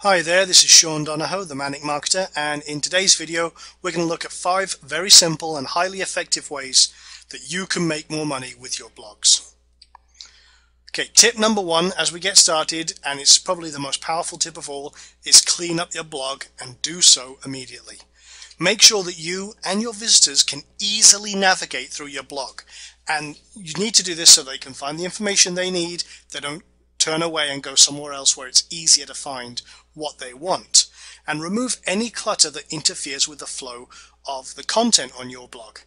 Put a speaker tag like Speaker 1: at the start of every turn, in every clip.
Speaker 1: Hi there, this is Sean Donahoe, the Manic Marketer, and in today's video we're going to look at 5 very simple and highly effective ways that you can make more money with your blogs. Okay, tip number 1 as we get started, and it's probably the most powerful tip of all, is clean up your blog and do so immediately. Make sure that you and your visitors can easily navigate through your blog, and you need to do this so they can find the information they need. They don't turn away and go somewhere else where it's easier to find what they want, and remove any clutter that interferes with the flow of the content on your blog.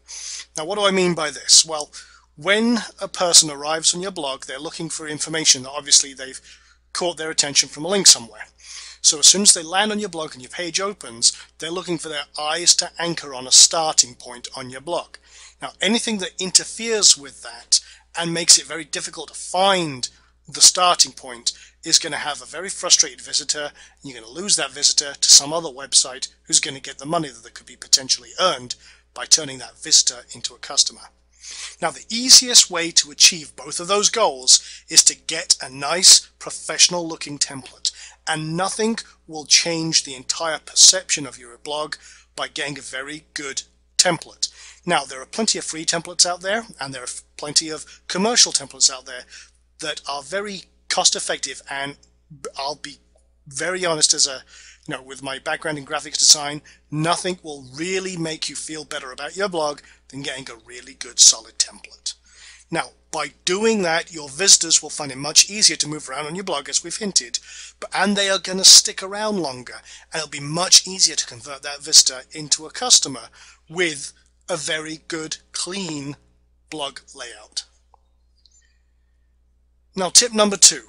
Speaker 1: Now, what do I mean by this? Well, when a person arrives on your blog, they're looking for information that obviously they've caught their attention from a link somewhere. So as soon as they land on your blog and your page opens, they're looking for their eyes to anchor on a starting point on your blog. Now, anything that interferes with that and makes it very difficult to find the starting point is going to have a very frustrated visitor, and you're going to lose that visitor to some other website who's going to get the money that could be potentially earned by turning that visitor into a customer. Now, the easiest way to achieve both of those goals is to get a nice professional looking template, and nothing will change the entire perception of your blog by getting a very good template. Now, there are plenty of free templates out there, and there are plenty of commercial templates out there that are very cost effective, and I'll be very honest, with my background in graphics design, nothing will really make you feel better about your blog than getting a really good solid template. Now, by doing that, your visitors will find it much easier to move around on your blog, as we've hinted, and they are going to stick around longer, and it'll be much easier to convert that visitor into a customer with a very good, clean blog layout. Now, tip number 2,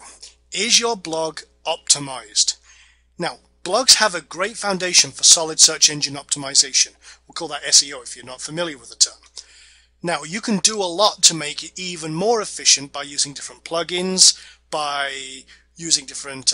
Speaker 1: is your blog optimized? Now, blogs have a great foundation for solid search engine optimization. We'll call that SEO if you're not familiar with the term. Now, you can do a lot to make it even more efficient by using different plugins, by using different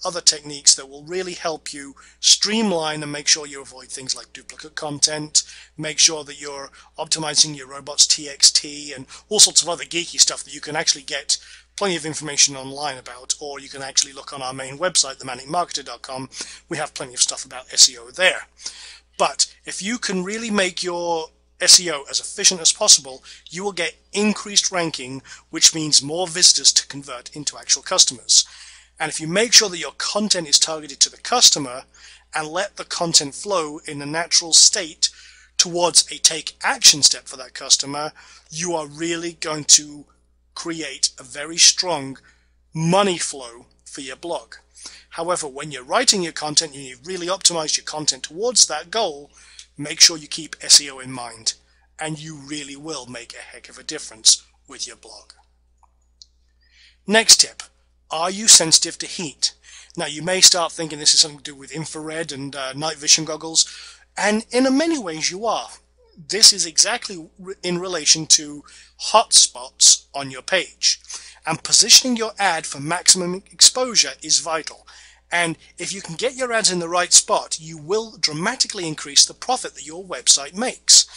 Speaker 1: other techniques that will really help you streamline and make sure you avoid things like duplicate content, make sure that you're optimizing your robots.txt and all sorts of other geeky stuff that you can actually get plenty of information online about, or you can actually look on our main website, themanicmarketer.com. We have plenty of stuff about SEO there. But if you can really make your SEO as efficient as possible, you will get increased ranking, which means more visitors to convert into actual customers. And if you make sure that your content is targeted to the customer and let the content flow in a natural state towards a take action step for that customer, you are really going to create a very strong money flow for your blog. However, when you're writing your content and you've really optimized your content towards that goal, make sure you keep SEO in mind, and you really will make a heck of a difference with your blog. Next tip, are you sensitive to heat? Now, you may start thinking this is something to do with infrared and night vision goggles, and in many ways you are. This is exactly in relation to hotspots on your page, and positioning your ad for maximum exposure is vital. And if you can get your ads in the right spot, you will dramatically increase the profit that your website makes.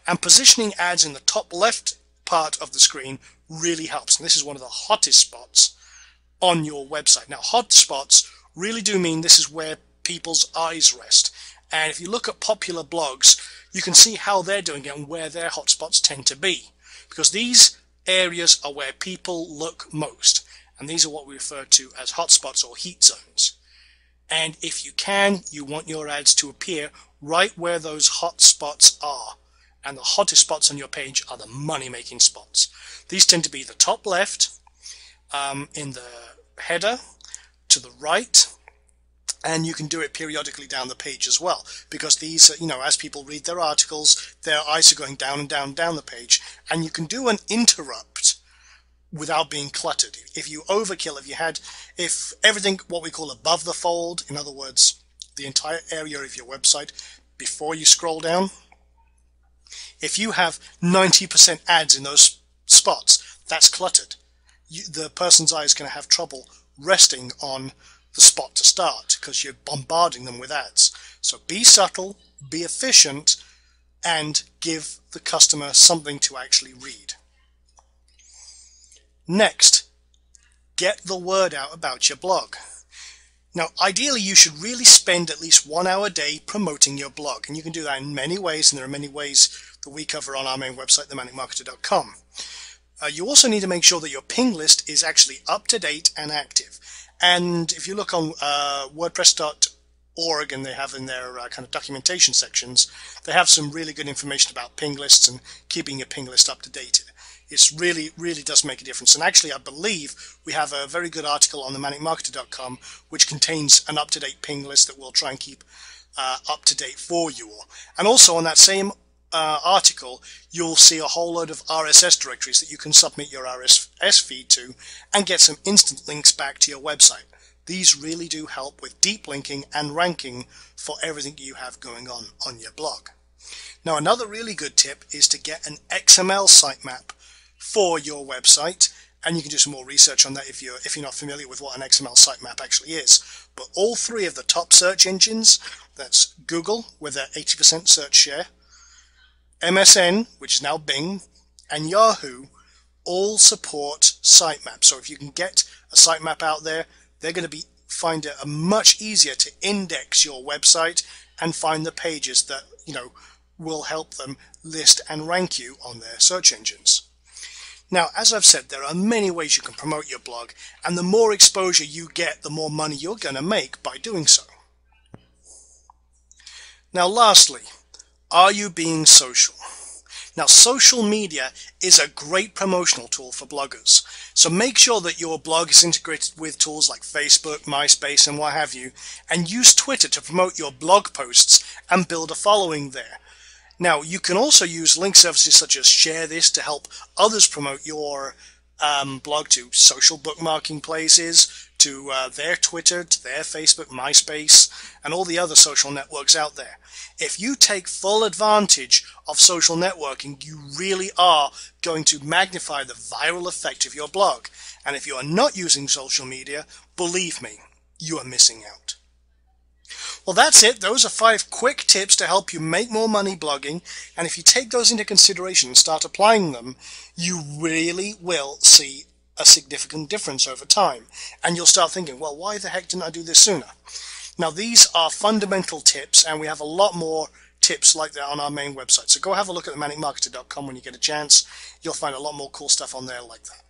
Speaker 1: And positioning ads in the top left part of the screen really helps, and this is one of the hottest spots on your website. Now, hot spots really do mean this is where people's eyes rest, and if you look at popular blogs, you can see how they're doing it and where their hotspots tend to be, because these areas are where people look most, and these are what we refer to as hotspots or heat zones. And if you can, you want your ads to appear right where those hotspots are, and the hottest spots on your page are the money-making spots. These tend to be the top left, in the header, to the right, and you can do it periodically down the page as well, because these, as people read their articles, their eyes are going down and down the page, and you can do an interrupt without being cluttered. If you overkill, if everything what we call above the fold, in other words, the entire area of your website before you scroll down, if you have 90% ads in those spots, that's cluttered. The person's eye is going to have trouble resting on the spot to start because you're bombarding them with ads. So be subtle, be efficient, and give the customer something to actually read. Next, get the word out about your blog. Now, ideally, you should really spend at least 1 hour a day promoting your blog, and you can do that in many ways, and there are many ways that we cover on our main website, themanicmarketer.com. You also need to make sure that your ping list is actually up to date and active. And if you look on WordPress.org, and they have in their kind of documentation sections, they have some really good information about ping lists and keeping your ping list up to date. It's really does make a difference. And actually, I believe we have a very good article on themanicmarketer.com which contains an up-to-date ping list that we'll try and keep up to date for you all. And also on that same article, you'll see a whole load of RSS directories that you can submit your RSS feed to and get some instant links back to your website. These really do help with deep linking and ranking for everything you have going on your blog. Now, another really good tip is to get an XML sitemap for your website, and you can do some more research on that if you're not familiar with what an XML sitemap actually is. But all three of the top search engines, that's Google with their 80% search share, MSN, which is now Bing, and Yahoo, all support sitemaps. So if you can get a sitemap out there, they're going to find it much easier to index your website and find the pages that will help them list and rank you on their search engines. Now, as I've said, there are many ways you can promote your blog, and the more exposure you get, the more money you're going to make by doing so. Now, lastly, are you being social? Now, social media is a great promotional tool for bloggers. So make sure that your blog is integrated with tools like Facebook, MySpace, and what have you, and use Twitter to promote your blog posts and build a following there. Now, you can also use link services such as Share This to help others promote your blog to social bookmarking places, to their Twitter, to their Facebook, MySpace, and all the other social networks out there. If you take full advantage of social networking, you really are going to magnify the viral effect of your blog. And if you are not using social media, believe me, you are missing out. Well, that's it. Those are 5 quick tips to help you make more money blogging. And if you take those into consideration and start applying them, you really will see a significant difference over time. And you'll start thinking, well, why the heck didn't I do this sooner? Now, these are fundamental tips, and we have a lot more tips like that on our main website. So go have a look at themanicmarketer.com when you get a chance. You'll find a lot more cool stuff on there like that.